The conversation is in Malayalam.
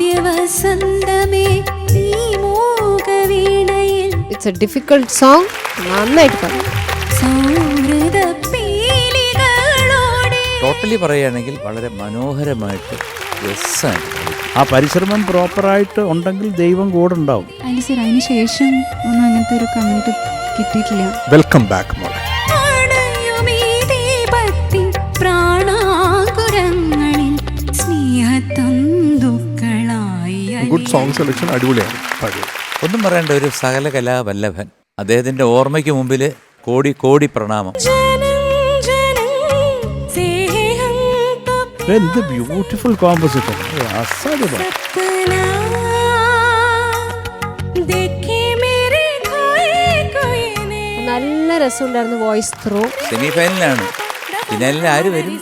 ആദ്യ വസന്തമേ നീ മൂകവീണയിൽ. It's a difficult song. നന്നായിട്ട് പാടും. ടോട്ടലി പറയുകയാണെങ്കിൽ വളരെ മനോഹരമായിട്ട് രസമാണ്. ആ പരിശ്രമം പ്രോപ്പറായിട്ട് ഉണ്ടെങ്കിൽ ദൈവം കൂടെ ഉണ്ടാവും. അതിന് സർ അതിന് ശേഷം ഒന്നും അങ്ങനത്തെ ഒരു കമന്റ് കിട്ടിയിട്ടില്ല. വെൽക്കം ബാക്ക് മോളെ. ഗുഡ് സോങ് സെലക്ഷൻ, അടിപൊളിയാണ്. ഒന്നും പറയേണ്ട, ഒരു സകല കലാവല്ലഭൻ. അദ്ദേഹത്തിന്റെ ഓർമ്മയ്ക്ക് മുമ്പിൽ കോടി കോടി പ്രണാമം. എന്ത് ബ്യൂട്ടിഫുൾ കോമ്പോസിഷൻ. അസാധ്യത. നല്ല രസമുണ്ടായിരുന്നു വോയിസ് ത്രൂ. സെമി ഫൈനലാണ്. ഫിനാലിൽ ആര് വരും?